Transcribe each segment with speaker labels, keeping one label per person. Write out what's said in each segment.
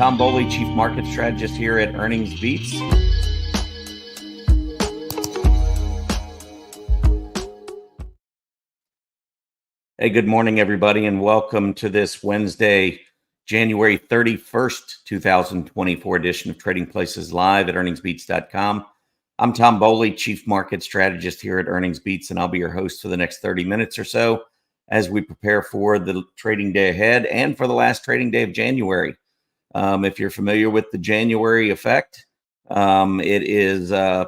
Speaker 1: Tom Boley, Chief Market Strategist here at EarningsBeats. Hey, good morning, everybody, and welcome to this Wednesday, January 31st, 2024 edition of Trading Places Live at EarningsBeats.com. I'm Tom Boley, Chief Market Strategist here at EarningsBeats, and I'll be your host for the next 30 minutes or so as we prepare for the trading day ahead and for the last trading day of January. If you're familiar with the January effect, it is kind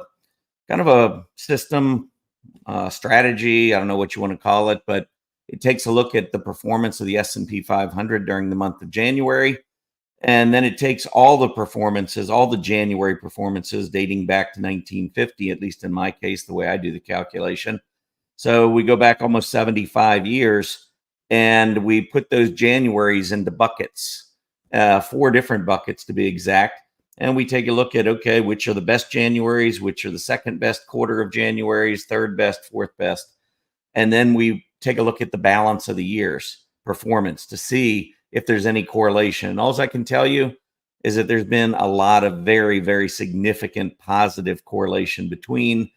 Speaker 1: of a system strategy. I don't know what you want to call it, but it takes a look at the performance of the S&P 500 during the month of January. And then it takes all the performances, all the January performances dating back to 1950, at least in my case, the way I do the calculation. So we go back almost 75 years and we put those Januaries into buckets, 4 different buckets to be exact. And we take a look at, okay, which are the best Januaries, which are the second best quarter of Januaries, third best, fourth best. And then we take a look at the balance of the year's performance to see if there's any correlation. And all I can tell you is that there's been a lot of very, very significant positive correlation between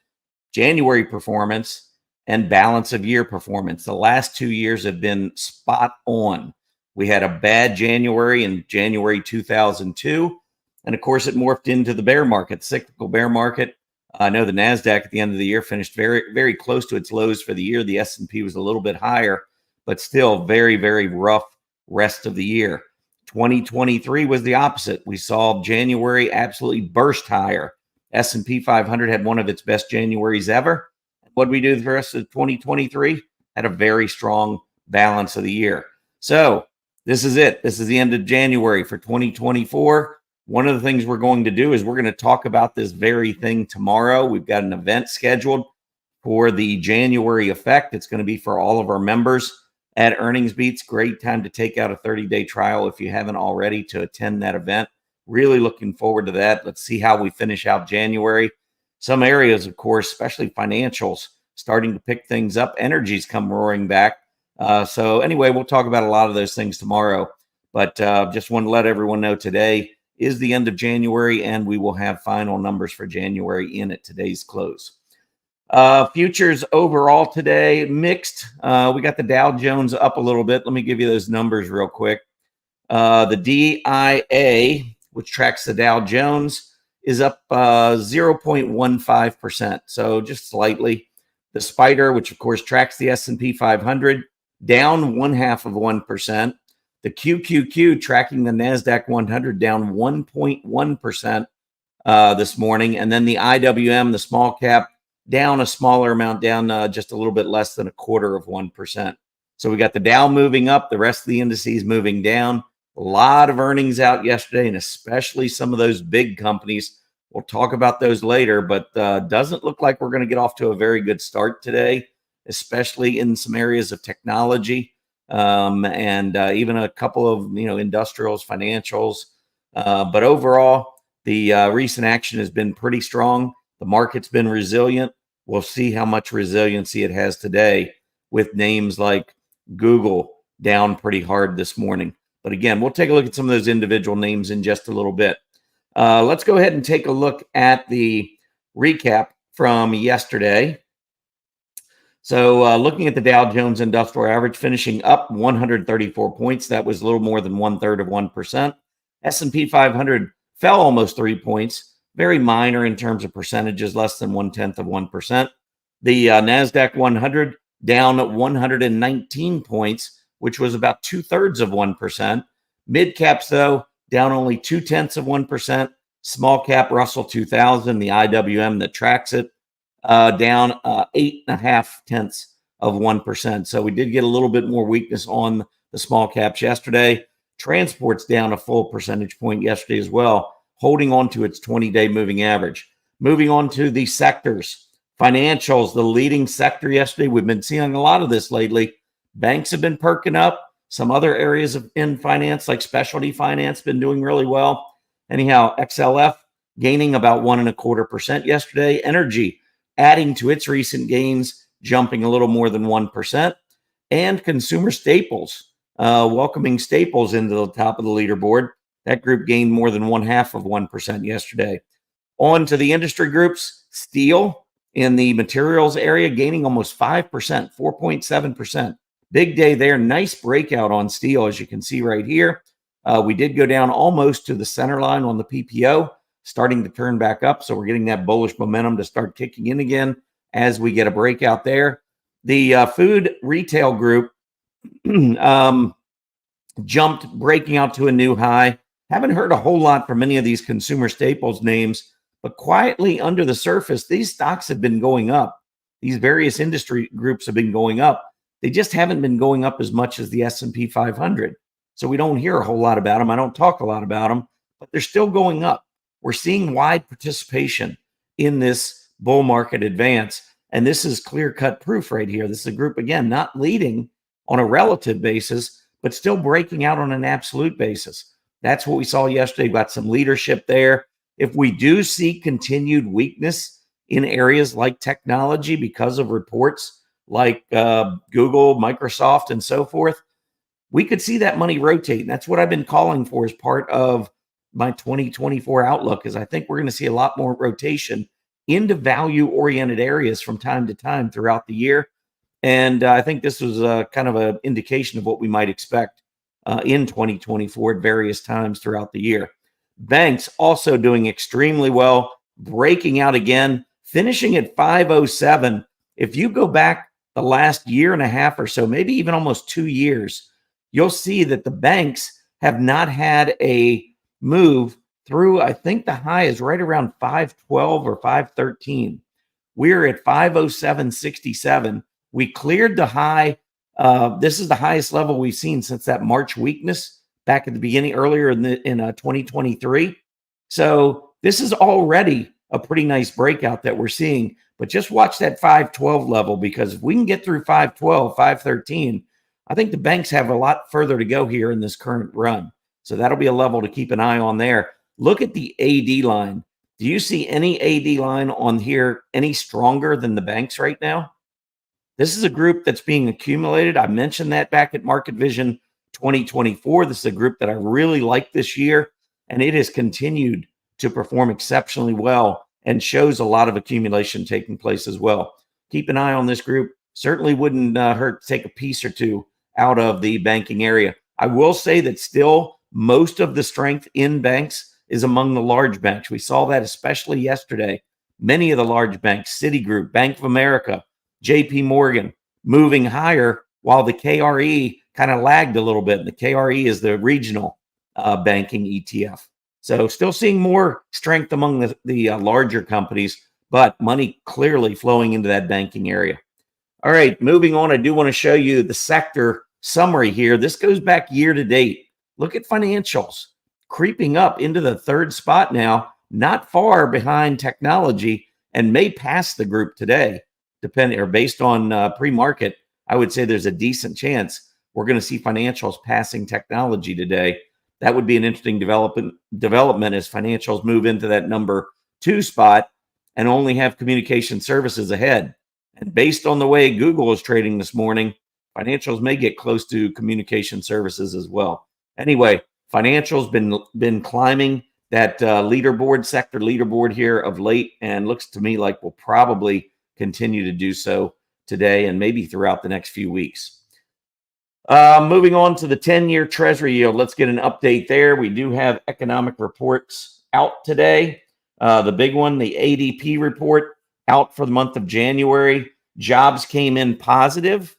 Speaker 1: January performance and balance of year performance. The last 2 years have been spot on. We had a bad January in January 2002. And of course, it morphed into the bear market, cyclical bear market. I know the NASDAQ at the end of the year finished very, very close to its lows for the year. The S&P was a little bit higher, but still very, very rough rest of the year. 2023 was the opposite. We saw January absolutely burst higher. S&P 500 had one of its best Januaries ever. What did we do the rest of 2023? Had a very strong balance of the year. So this is it. This is the end of January for 2024. One of the things we're going to do is we're going to talk about this very thing tomorrow. We've got an event scheduled for the January effect. It's going to be for all of our members at EarningsBeats. Great time to take out a 30-day trial if you haven't already to attend that event. Really looking forward to that. Let's see how we finish out January. Some areas, of course, especially financials, starting to pick things up. Energy's come roaring back. So anyway, we'll talk about a lot of those things tomorrow. But just want to let everyone know today is the end of January, and we will have final numbers for January in at today's close. Futures overall today, mixed. We got the Dow Jones up a little bit. Let me give you those numbers real quick. The DIA, which tracks the Dow Jones, is up 0.15%, so just slightly. The Spider, which of course tracks the S&P 500, down 0.5%. The QQQ, tracking the NASDAQ 100, down 1.1% this morning. And then the IWM, the small cap, down a smaller amount, down just a little bit less than 0.25%. So we got the Dow moving up, the rest of the indices moving down. A lot of earnings out yesterday, and especially some of those big companies. We'll talk about those later, but doesn't look like we're going to get off to a very good start today, especially in some areas of technology. And even a couple of industrials, financials, but overall the recent action has been pretty strong. The market's been resilient. We'll see how much resiliency it has today with names like Google down pretty hard this morning. But again, we'll take a look at some of those individual names in just a little bit. Let's go ahead and take a look at the recap from yesterday. So looking at the Dow Jones Industrial Average finishing up 134 points. That was a little more than 1/3 of 1%. S&P 500 fell almost 3 points. Very minor in terms of percentages, less than 1/10 of 1%. The NASDAQ 100 down 119 points, which was about 2/3 of 1%. Mid caps, though, down only 0.2 of 1%. Small cap Russell 2000, the IWM that tracks it, down 8.5 of 1%. So we did get a little bit more weakness on the small caps yesterday. Transport's down a full percentage point yesterday as well, holding on to its 20-day moving average. Moving on to the sectors. Financials, the leading sector yesterday. We've been seeing a lot of this lately. Banks have been perking up. Some other areas in finance, like specialty finance, been doing really well. Anyhow, XLF gaining about 1.25% yesterday. Energy adding to its recent gains, jumping a little more than 1%. And consumer staples, welcoming staples into the top of the leaderboard, That group gained more than 0.5% yesterday. On to the industry groups, steel in the materials area gaining almost 5%, 4.7%. Big day there. Nice breakout on steel, as you can see right here. We did go down almost to the center line on the PPO, starting to turn back up. So we're getting that bullish momentum to start kicking in again as we get a breakout there. The food retail group jumped, breaking out to a new high. Haven't heard a whole lot from any of these consumer staples names, but quietly under the surface, these stocks have been going up. These various industry groups have been going up. They just haven't been going up as much as the S&P 500. So we don't hear a whole lot about them. I don't talk a lot about them, but they're still going up. We're seeing wide participation in this bull market advance. And this is clear-cut proof right here. This is a group, again, not leading on a relative basis, but still breaking out on an absolute basis. That's what we saw yesterday. Got some leadership there. If we do see continued weakness in areas like technology because of reports like Google, Microsoft, and so forth, we could see that money rotate. And that's what I've been calling for as part of my 2024 outlook, is I think we're going to see a lot more rotation into value-oriented areas from time to time throughout the year. And I think this was kind of an indication of what we might expect in 2024 at various times throughout the year. Banks also doing extremely well, breaking out again, finishing at 507. If you go back the last year and a half or so, maybe even almost 2 years, you'll see that the banks have not had a move through. I think the high is right around 512 or 513. We're at 507.67. We cleared the high. This is the highest level we've seen since that March weakness back at the beginning, earlier in 2023. So this is already a pretty nice breakout that we're seeing. But just watch that 512 level, because if we can get through 512, 513, I think the banks have a lot further to go here in this current run. So that'll be a level to keep an eye on there. Look at the AD line. Do you see any AD line on here any stronger than the banks right now? This is a group that's being accumulated. I mentioned that back at Market Vision 2024. This is a group that I really like this year, and it has continued to perform exceptionally well and shows a lot of accumulation taking place as well. Keep an eye on this group. Certainly wouldn't hurt to take a piece or two out of the banking area. I will say that still most of the strength in banks is among the large banks. We saw that especially yesterday. Many of the large banks, Citigroup, Bank of America, JP Morgan, moving higher, while the KRE kind of lagged a little bit. And the KRE is the regional banking ETF. So still seeing more strength among the larger companies, but money clearly flowing into that banking area. All right, moving on, I do want to show you the sector summary here. This goes back year to date. Look at financials creeping up into the third spot now, not far behind technology, and may pass the group today, depending or based on pre-market. I would say there's a decent chance we're going to see financials passing technology today. That would be an interesting development as financials move into that number 2 spot and only have communication services ahead. And based on the way Google is trading this morning, financials may get close to communication services as well. Anyway, financials been climbing that sector leaderboard here of late, and looks to me like we'll probably continue to do so today and maybe throughout the next few weeks. Moving on to the 10-year Treasury yield. Let's get an update there. We do have economic reports out today. The big one, the ADP report, out for the month of January. Jobs came in positive,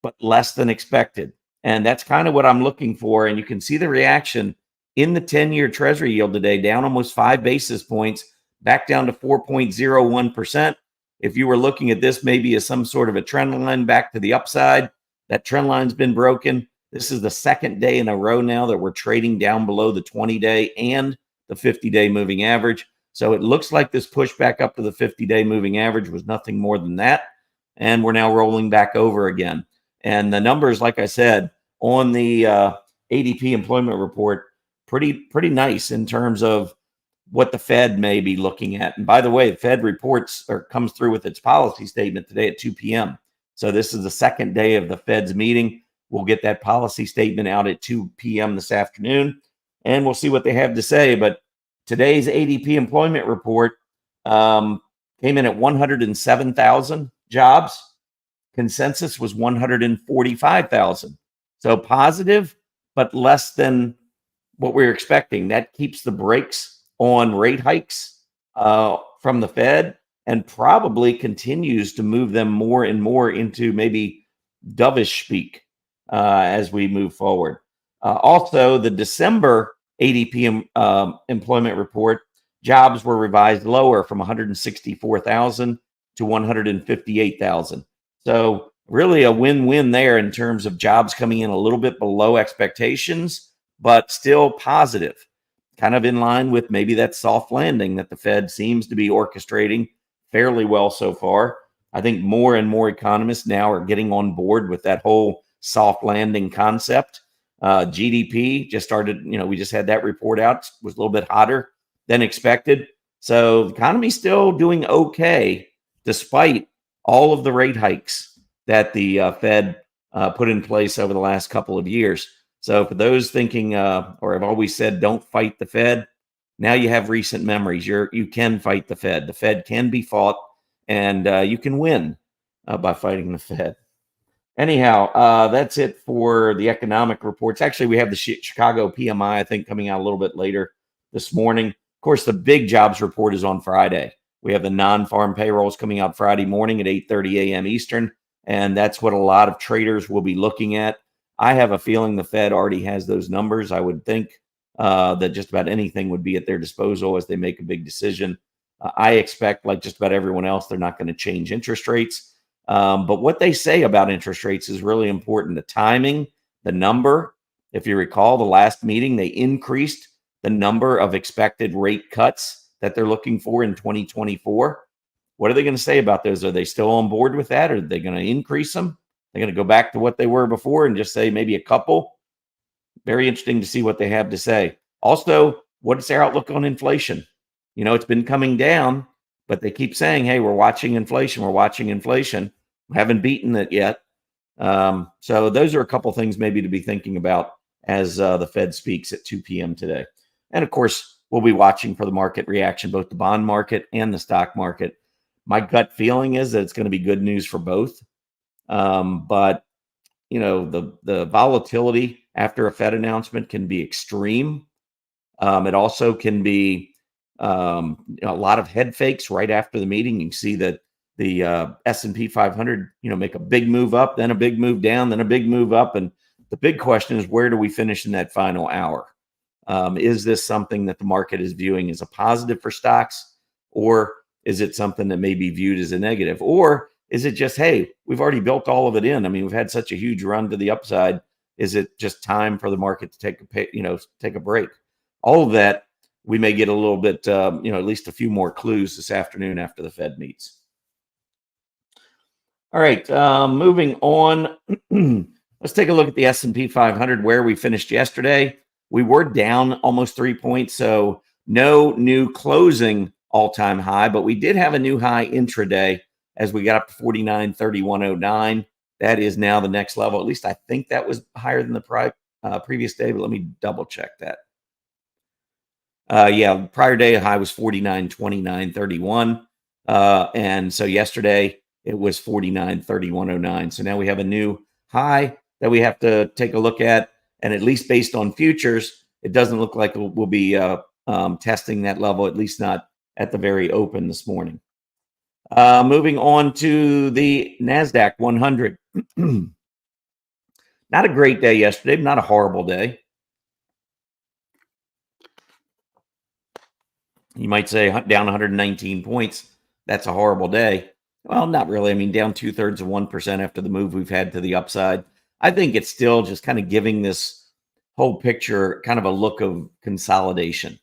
Speaker 1: but less than expected. And that's kind of what I'm looking for. And you can see the reaction in the 10-year Treasury yield today, down almost 5 basis points, back down to 4.01%. If you were looking at this maybe as some sort of a trend line back to the upside, that trend line's been broken. This is the second day in a row now that we're trading down below the 20-day and the 50-day moving average. So it looks like this push back up to the 50-day moving average was nothing more than that. And we're now rolling back over again. And the numbers, like I said, on the ADP employment report, pretty nice in terms of what the Fed may be looking at. And by the way, the Fed comes through with its policy statement today at 2 p.m. So this is the second day of the Fed's meeting. We'll get that policy statement out at 2 p.m. this afternoon. and we'll see what they have to say. But today's ADP employment report came in at 107,000 jobs. Consensus was 145,000. So positive, but less than what we were expecting. That keeps the brakes on rate hikes from the Fed and probably continues to move them more and more into maybe dovish speak as we move forward. Also, the December ADP employment report, jobs were revised lower from 164,000 to 158,000. So really a win-win there in terms of jobs coming in a little bit below expectations, but still positive, kind of in line with maybe that soft landing that the Fed seems to be orchestrating fairly well so far. I think more and more economists now are getting on board with that whole soft landing concept. GDP just started, we just had that report out, was a little bit hotter than expected. So the economy's still doing okay despite all of the rate hikes that the Fed put in place over the last couple of years. So for those thinking, or I've always said, don't fight the Fed, now you have recent memories. You can fight the Fed. The Fed can be fought, and you can win by fighting the Fed. Anyhow, that's it for the economic reports. Actually, we have the Chicago PMI, I think, coming out a little bit later this morning. Of course, the big jobs report is on Friday. We have the non-farm payrolls coming out Friday morning at 8:30 a.m. Eastern, and that's what a lot of traders will be looking at. I have a feeling the Fed already has those numbers. I would think that just about anything would be at their disposal as they make a big decision. I expect, like just about everyone else, they're not going to change interest rates. But what they say about interest rates is really important. The timing, the number. If you recall, the last meeting, they increased the number of expected rate cuts that they're looking for in 2024. What are they going to say about those? Are they still on board with that? Or are they going to increase them? They're going to go back to what they were before and just say maybe a couple? Very interesting to see what they have to say. Also, what is their outlook on inflation? It's been coming down, but they keep saying, hey, we're watching inflation. We're watching inflation. We haven't beaten it yet. So those are a couple things maybe to be thinking about as the Fed speaks at 2 p.m. today. And of course, we'll be watching for the market reaction, both the bond market and the stock market. My gut feeling is that it's going to be good news for both. But the volatility after a Fed announcement can be extreme. It also can be a lot of head fakes right after the meeting. You can see that the S&P 500, make a big move up, then a big move down, then a big move up. And the big question is, where do we finish in that final hour? Is this something that the market is viewing as a positive for stocks? Or is it something that may be viewed as a negative? Or is it just, hey, we've already built all of it in? I mean, we've had such a huge run to the upside. Is it just time for the market to take a break? All of that, we may get a little bit, at least a few more clues this afternoon after the Fed meets. All right, moving on. Let's take a look at the S&P 500, where we finished yesterday. We were down almost 3 points, so no new closing all-time high, but we did have a new high intraday as we got up to 49.3109. That is now the next level. At least I think that was higher than the previous day, but let me double check that. Prior day high was 49.2931. And so yesterday it was 49.3109. So now we have a new high that we have to take a look at. And at least based on futures, it doesn't look like we'll be testing that level, at least not at the very open this morning. Moving on to the NASDAQ 100. Not a great day yesterday, but not a horrible day. You might say down 119 points. That's a horrible day. Well, not really. I mean, down 0.2% after the move we've had to the upside. I think it's still just kind of giving this whole picture kind of a look of consolidation.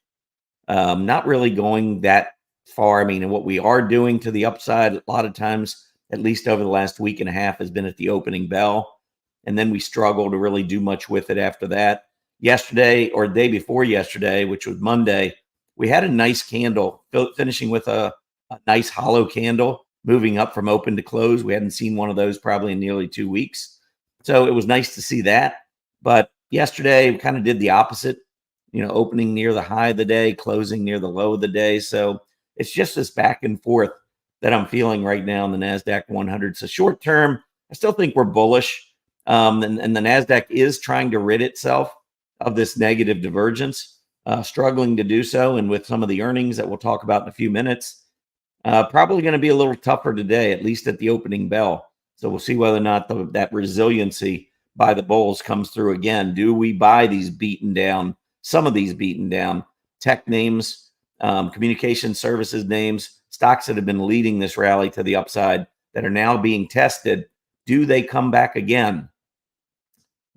Speaker 1: Not really going that far. I mean, and what we are doing to the upside a lot of times, at least over the last week and a half, has been at the opening bell. And then we struggle to really do much with it after that. Yesterday, or the day before yesterday, which was Monday, we had a nice candle, finishing with a nice hollow candle, moving up from open to close. We hadn't seen one of those probably in nearly 2 weeks. So it was nice to see that. But yesterday, we kind of did the opposite. opening near the high of the day, closing near the low of the day. So it's just this back and forth that I'm feeling right now in the NASDAQ 100. So short term, I still think we're bullish. And the NASDAQ is trying to rid itself of this negative divergence, struggling to do so. And with some of the earnings that we'll talk about in a few minutes, probably going to be a little tougher today, at least at the opening bell. So we'll see whether or not that resiliency by the bulls comes through again. Do we buy these beaten down, some of these beaten down tech names, communication services names, stocks that have been leading this rally to the upside that are now being tested? Do they come back again?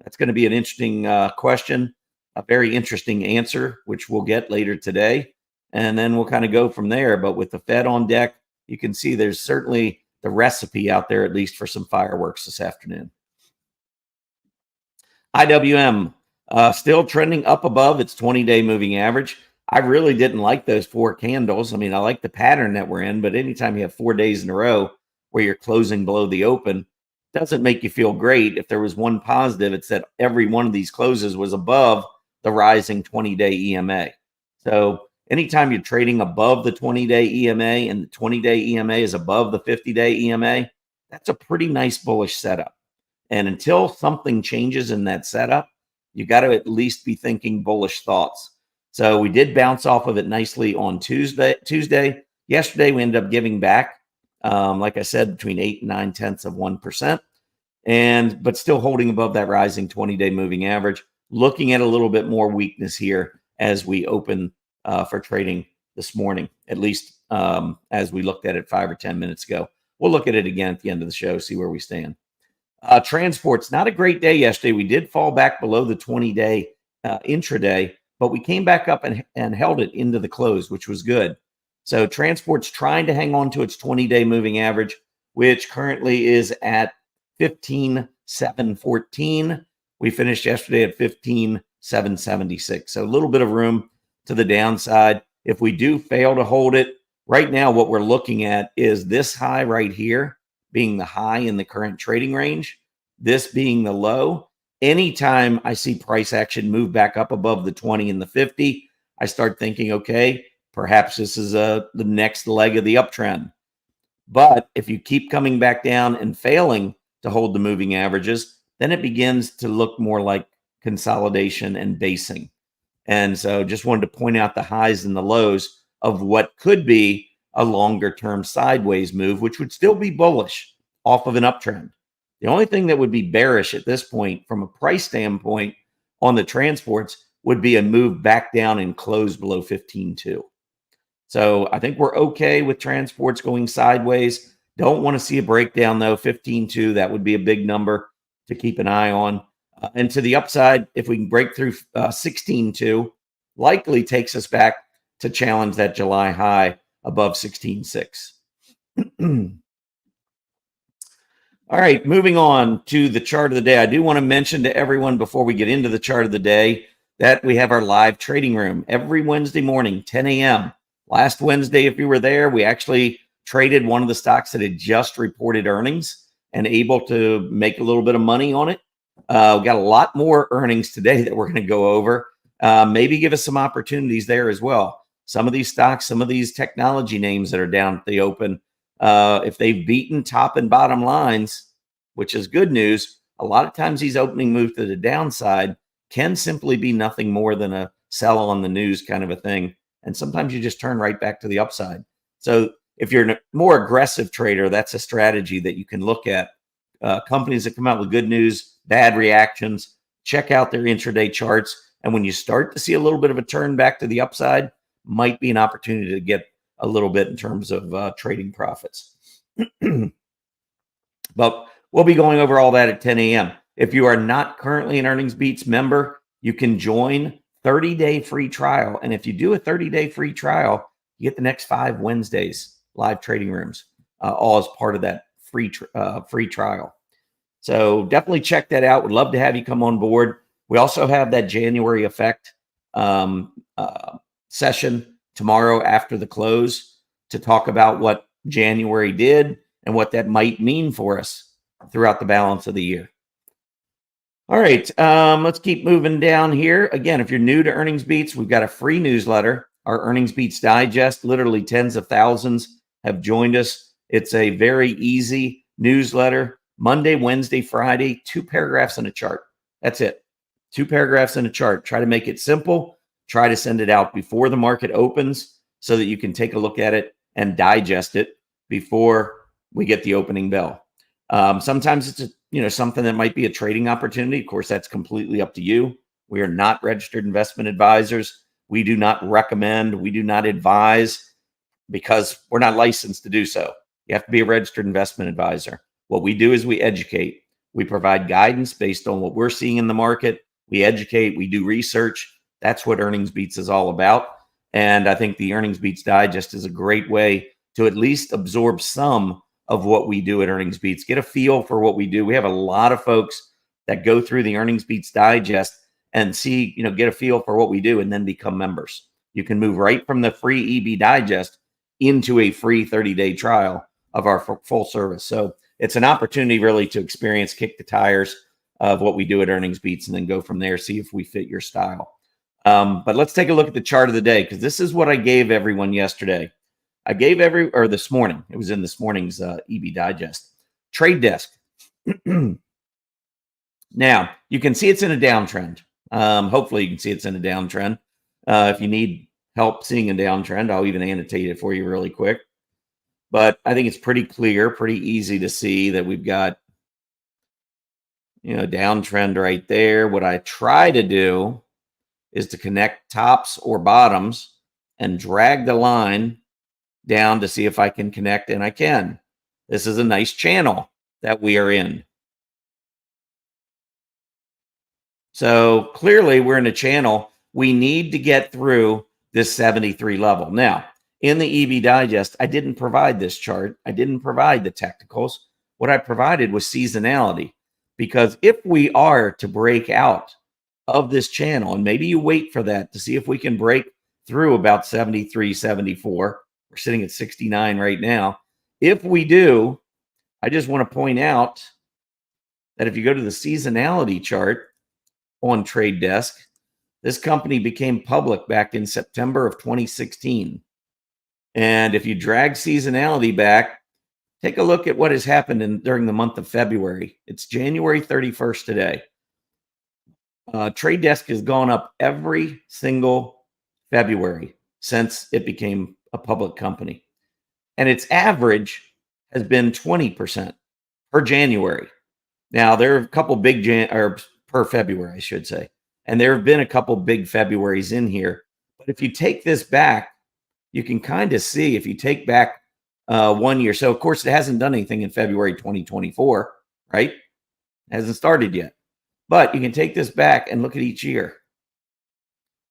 Speaker 1: That's going to be an interesting question, a very interesting answer, which we'll get later today. And then we'll kind of go from there. But with the Fed on deck, you can see there's certainly the recipe out there, at least for some fireworks this afternoon. IWM still trending up above its 20-day moving average. I really didn't like those 4 candles. I mean, I like the pattern that we're in, but anytime you have 4 days in a row where you're closing below the open, doesn't make you feel great. If there was one positive, it's that every one of these closes was above the rising 20-day EMA. So anytime you're trading above the 20-day EMA and the 20-day EMA is above the 50-day EMA, that's a pretty nice bullish setup. And until something changes in that setup, you got to at least be thinking bullish thoughts. So we did bounce off of it nicely on Tuesday. Yesterday, we ended up giving back, like I said, between 8 and 0.9%, but still holding above that rising 20-day moving average. Looking at a little bit more weakness here as we open for trading this morning, at least as we looked at it 5 or 10 minutes ago. We'll look at it again at the end of the show, see where we stand. Transports, not a great day yesterday. We did fall back below the 20-day intraday, but we came back up and held it into the close, which was good. So transport's trying to hang on to its 20-day moving average, which currently is at 15,714. We finished yesterday at 15,776. So a little bit of room to the downside. If we do fail to hold it, right now what we're looking at is this high right here being the high in the current trading range, this being the low. Anytime I see price action move back up above the 20 and the 50, I start thinking, okay, perhaps this is the next leg of the uptrend. But if you keep coming back down and failing to hold the moving averages, then it begins to look more like consolidation and basing. And so just wanted to point out the highs and the lows of what could be a longer term sideways move, which would still be bullish off of an uptrend. The only thing that would be bearish at this point from a price standpoint on the transports would be a move back down and close below 15.2. So I think we're okay with transports going sideways. Don't want to see a breakdown though. 15.2, that would be a big number to keep an eye on. And to the upside, if we can break through 16.2, likely takes us back to challenge that July high above 16.6. All right, moving on to the chart of the day. I do want to mention to everyone before we get into the chart of the day that we have our live trading room every Wednesday morning, 10 a.m. Last Wednesday, if you were there, we actually traded one of the stocks that had just reported earnings and able to make a little bit of money on it. We got a lot more earnings today that we're going to go over. Maybe give us some opportunities there as well. Some of these stocks, some of these technology names that are down at the open, if they've beaten top and bottom lines, which is good news, a lot of times these opening moves to the downside can simply be nothing more than a sell on the news kind of a thing. And sometimes you just turn right back to the upside. So if you're a more aggressive trader, that's a strategy that you can look at. Companies that come out with good news, bad reactions, check out their intraday charts. And when you start to see a little bit of a turn back to the upside, might be an opportunity to get a little bit in terms of trading profits. But we'll be going over all that at 10 a.m. If you are not currently an EarningsBeats member, you can join 30-day free trial. And if you do a 30-day free trial, you get the next 5 Wednesdays live trading rooms, all as part of that free trial. So definitely check that out. Would love to have you come on board. We also have that January effect session tomorrow after the close to talk about what January did and what that might mean for us throughout the balance of the year. All right, let's keep moving down here. Again, if you're new to Earnings Beats, we've got a free newsletter, our Earnings Beats Digest. Literally tens of thousands have joined us. It's a very easy newsletter. Monday, Wednesday, Friday, 2 paragraphs and a chart. That's it. 2 paragraphs and a chart. Try to make it simple. Try to send it out before the market opens so that you can take a look at it and digest it before we get the opening bell. Sometimes it's something that might be a trading opportunity. Of course, that's completely up to you. We are not registered investment advisors. We do not recommend, we do not advise, because we're not licensed to do so. You have to be a registered investment advisor. What we do is we educate. We provide guidance based on what we're seeing in the market. We educate, we do research. That's what Earnings Beats is all about. And I think the Earnings Beats Digest is a great way to at least absorb some of what we do at Earnings Beats. Get a feel for what we do. We have a lot of folks that go through the Earnings Beats Digest and see, get a feel for what we do and then become members. You can move right from the free EB Digest into a free 30-day trial of our full service. So it's an opportunity really to experience, kick the tires of what we do at Earnings Beats, and then go from there, see if we fit your style. But let's take a look at the chart of the day, because this is what I gave everyone yesterday. I gave this morning. It was in this morning's EB Digest. Trade desk. Now, you can see it's in a downtrend. Hopefully you can see it's in a downtrend. If you need help seeing a downtrend, I'll even annotate it for you really quick. But I think it's pretty clear, pretty easy to see that we've got, downtrend right there. What I try to do is to connect tops or bottoms and drag the line down to see if I can connect, and I can. This is a nice channel that we are in. So clearly we're in a channel. We need to get through this 73 level. Now, in the EB Digest, I didn't provide this chart. I didn't provide the technicals. What I provided was seasonality, because if we are to break out of this channel, and maybe you wait for that to see if we can break through about 73, 74. We're sitting at 69 right now. If we do, I just want to point out that if you go to the seasonality chart on Trade Desk, this company became public back in September of 2016. And if you drag seasonality back, take a look at what has happened during the month of February. It's January 31st today. Trade Desk has gone up every single February since it became a public company. And its average has been 20% per January. Now, there are a couple big per February, I should say. And there have been a couple big Februaries in here. But if you take this back, you can kind of see, if you take back 1 year. So, of course, it hasn't done anything in February 2024, right? It hasn't started yet. But you can take this back and look at each year.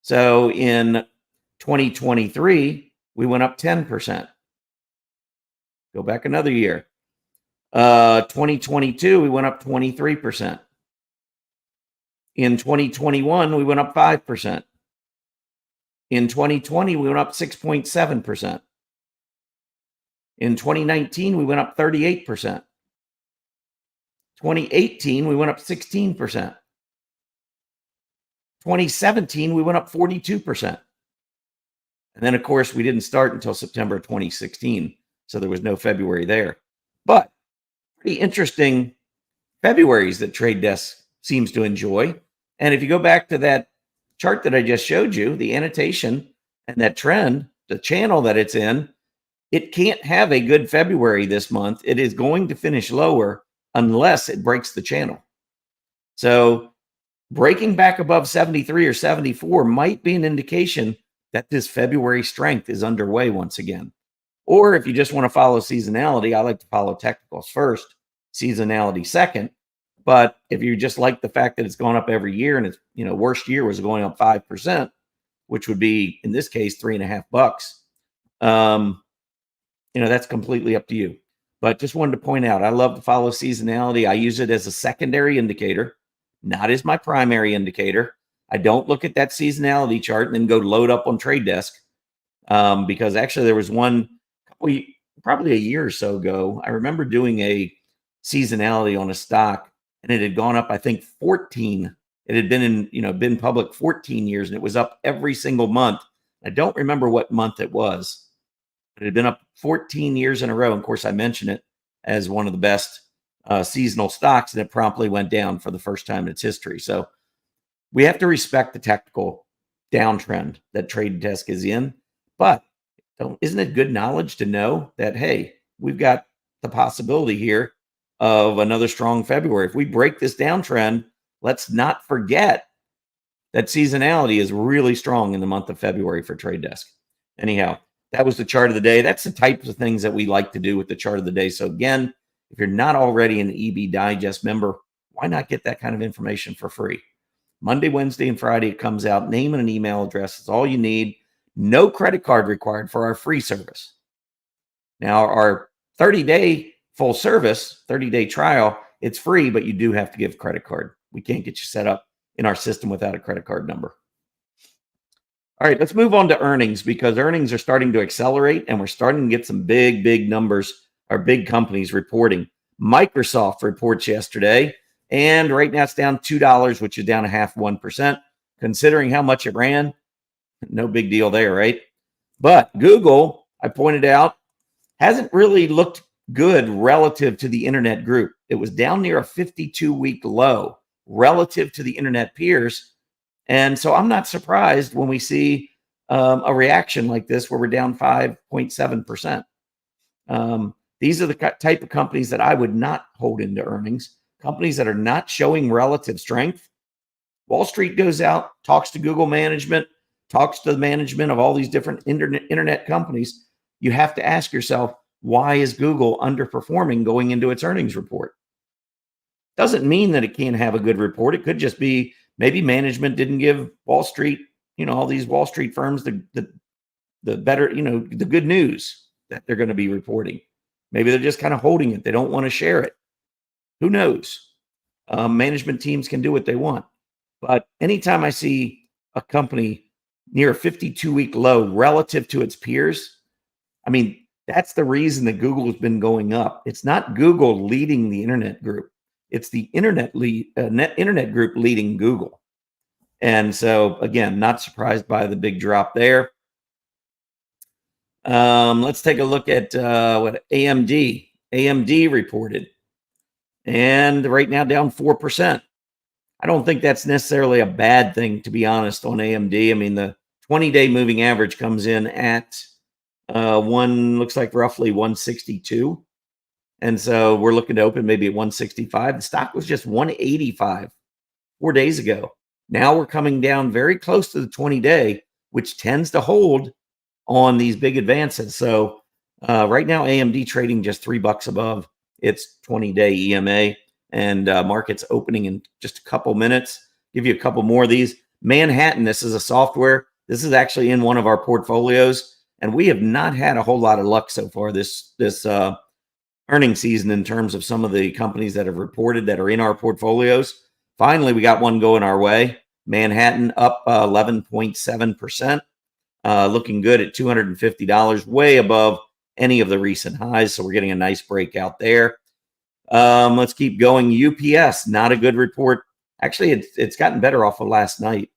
Speaker 1: So in 2023, we went up 10%. Go back another year. 2022, we went up 23%. In 2021, we went up 5%. In 2020, we went up 6.7%. In 2019, we went up 38%. 2018, we went up 16%. 2017, we went up 42%. And then, of course, we didn't start until September 2016. So there was no February there. But pretty interesting Februaries that Trade Desk seems to enjoy. And if you go back to that chart that I just showed you, the annotation and that trend, the channel that it's in, it can't have a good February this month. It is going to finish lower unless it breaks the channel. So breaking back above 73 or 74 might be an indication that this February strength is underway once again. Or if you just want to follow seasonality, I like to follow technicals first, seasonality second. But if you just like the fact that it's gone up every year, and its worst year was going up 5%, which would be in this case $3.50. That's completely up to you. But just wanted to point out, I love to follow seasonality. I use it as a secondary indicator, not as my primary indicator. I don't look at that seasonality chart and then go load up on Trade Desk, because actually there was one probably a year or so ago. I remember doing a seasonality on a stock, and it had gone up, I think, 14. It had been public 14 years, and it was up every single month. I don't remember what month it was. It had been up 14 years in a row. And of course, I mentioned it as one of the best seasonal stocks, and it promptly went down for the first time in its history. So we have to respect the technical downtrend that Trade Desk is in. But isn't it good knowledge to know that, hey, we've got the possibility here of another strong February? If we break this downtrend, let's not forget that seasonality is really strong in the month of February for Trade Desk. Anyhow, that was the chart of the day. That's the types of things that we like to do with the chart of the day. So again, if you're not already an EB Digest member, why not get that kind of information for free? Monday, Wednesday, and Friday, it comes out. Name and an email address is all you need. No credit card required for our free service. Now, our 30-day full service, 30-day trial, it's free, but you do have to give a credit card. We can't get you set up in our system without a credit card number. All right, let's move on to earnings, because earnings are starting to accelerate, and we're starting to get some big numbers, our big companies reporting. Microsoft reports yesterday, and right now it's down $2, which is down 0.5%. Considering how much it ran, no big deal there, right? But Google, I pointed out, hasn't really looked good relative to the internet group. It was down near a 52-week low relative to the internet peers. And so I'm not surprised when we see a reaction like this where we're down 5.7%. These are the type of companies that I would not hold into earnings, companies that are not showing relative strength. Wall Street goes out, talks to Google management, talks to the management of all these different internet companies. You have to ask yourself, why is Google underperforming going into its earnings report? Doesn't mean that it can't have a good report. It could just be maybe management didn't give Wall Street, all these Wall Street firms the better, the good news that they're going to be reporting. Maybe they're just kind of holding it. They don't want to share it. Who knows? Management teams can do what they want. But anytime I see a company near a 52-week low relative to its peers, I mean, that's the reason that Google has been going up. It's not Google leading the internet group. It's the internet group leading Google. And so, again, not surprised by the big drop there. Let's take a look at what AMD reported. And right now down 4%. I don't think that's necessarily a bad thing, to be honest, on AMD. I mean, the 20-day moving average comes in at looks like roughly 162. And so we're looking to open maybe at 165. The stock was just 185 4 days ago. Now we're coming down very close to the 20-day, which tends to hold on these big advances. So right now, AMD trading just $3 above its 20-day EMA, and market's opening in just a couple minutes. Give you a couple more of these. Manhattan, this is a software. This is actually in one of our portfolios, and we have not had a whole lot of luck so far this earnings season in terms of some of the companies that have reported that are in our portfolios. Finally, we got one going our way. Manhattan up 11.7%, looking good at $250, way above any of the recent highs. So we're getting a nice breakout there. Let's keep going. UPS, not a good report. Actually, it's gotten better off of last night.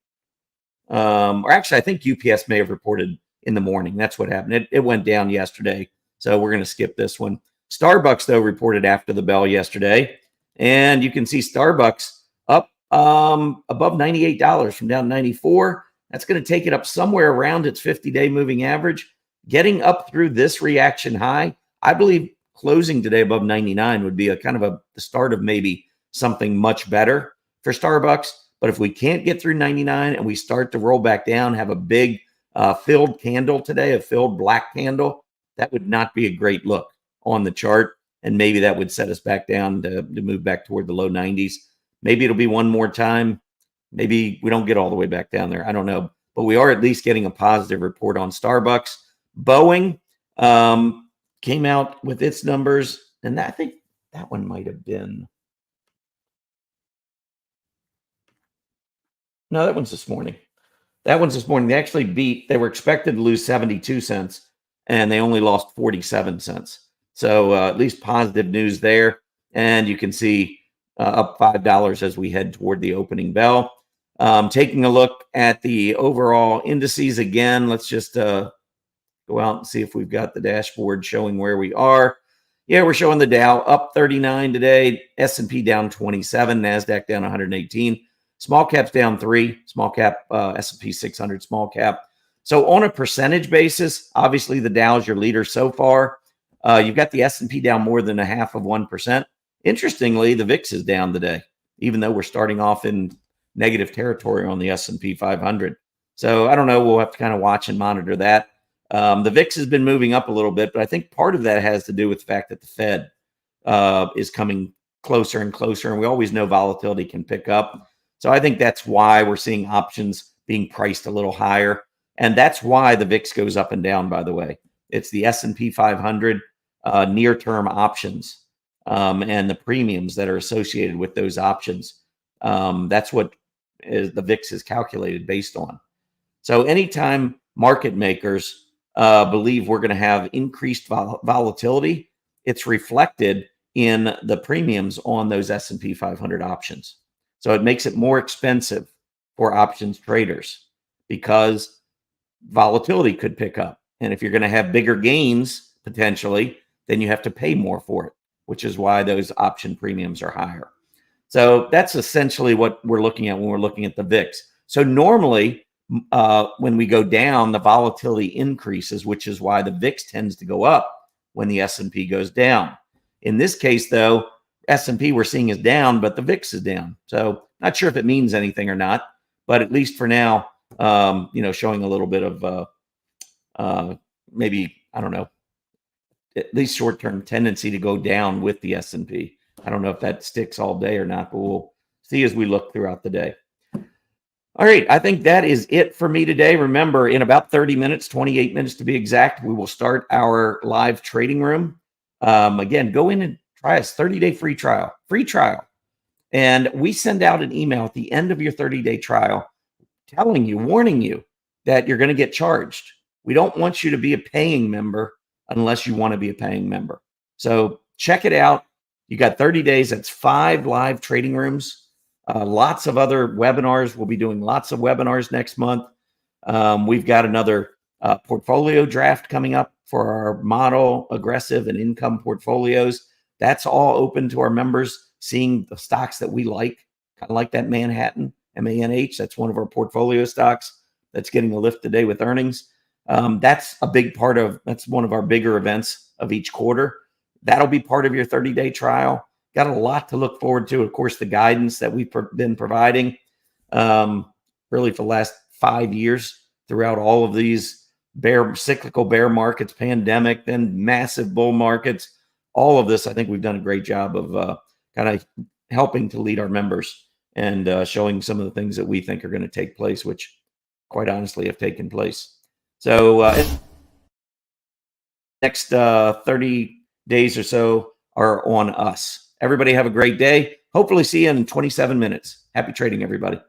Speaker 1: Or actually, I think UPS may have reported in the morning. That's what happened. It went down yesterday. So we're going to skip this one. Starbucks, though, reported after the bell yesterday. And you can see Starbucks up above $98 from down 94. That's going to take it up somewhere around its 50-day moving average. Getting up through this reaction high, I believe closing today above 99 would be a kind of the start of maybe something much better for Starbucks. But if we can't get through 99 and we start to roll back down, have a big filled candle today, a filled black candle, that would not be a great look on the chart. And maybe that would set us back down to move back toward the low 90s. Maybe it'll be one more time. Maybe we don't get all the way back down there. I don't know. But we are at least getting a positive report on Starbucks. Boeing came out with its numbers, and I think that one might have been. No, that one's this morning. That one's this morning. They actually beat. They were expected to lose 72 cents, and they only lost 47 cents. So at least positive news there. And you can see up $5 as we head toward the opening bell. Taking a look at the overall indices again, let's just go out and see if we've got the dashboard showing where we are. Yeah, we're showing the Dow up 39 today, S&P down 27, NASDAQ down 118, small caps down 3, small cap S&P 600 small cap. So on a percentage basis, obviously the Dow is your leader so far. You've got the S&P down more than 0.5%. Interestingly, the VIX is down today, even though we're starting off in negative territory on the S&P 500. So I don't know. We'll have to kind of watch and monitor that. The VIX has been moving up a little bit, but I think part of that has to do with the fact that the Fed is coming closer and closer, and we always know volatility can pick up. So I think that's why we're seeing options being priced a little higher, and that's why the VIX goes up and down, by the way. It's the S&P 500 near-term options and the premiums that are associated with those options. That's what the VIX is calculated based on. So anytime market makers believe we're going to have increased volatility, it's reflected in the premiums on those S&P 500 options. So it makes it more expensive for options traders because volatility could pick up. And if you're going to have bigger gains potentially, then you have to pay more for it, which is why those option premiums are higher. So that's essentially what we're looking at when we're looking at the VIX. So normally, when we go down, the volatility increases, which is why the VIX tends to go up when the S&P goes down. In this case, though, S&P we're seeing is down, but the VIX is down. So not sure if it means anything or not, but at least for now, showing a little bit of maybe, I don't know, at least short-term tendency to go down with the S&P. I don't know if that sticks all day or not, but we'll see as we look throughout the day. All right, I think that is it for me today. Remember, in about 30 minutes, 28 minutes to be exact, we will start our live trading room. Again, go in and try us 30-day free trial. And we send out an email at the end of your 30-day trial warning you that you're going to get charged. We don't want you to be a paying member unless you want to be a paying member. So check it out. You got 30 days. That's 5 live trading rooms. Lots of other webinars. We'll be doing lots of webinars next month. We've got another portfolio draft coming up for our model, aggressive, and income portfolios. That's all open to our members, seeing the stocks that we like, kind of like that Manhattan, MANH. That's one of our portfolio stocks that's getting a lift today with earnings. That's one of our bigger events of each quarter. That'll be part of your 30-day trial. Got a lot to look forward to. Of course, the guidance that we've been providing really for the last 5 years throughout all of these cyclical bear markets, pandemic, then massive bull markets. All of this, I think we've done a great job of kind of helping to lead our members and showing some of the things that we think are going to take place, which quite honestly have taken place. So next 30 days or so are on us. Everybody have a great day. Hopefully see you in 27 minutes. Happy trading, everybody.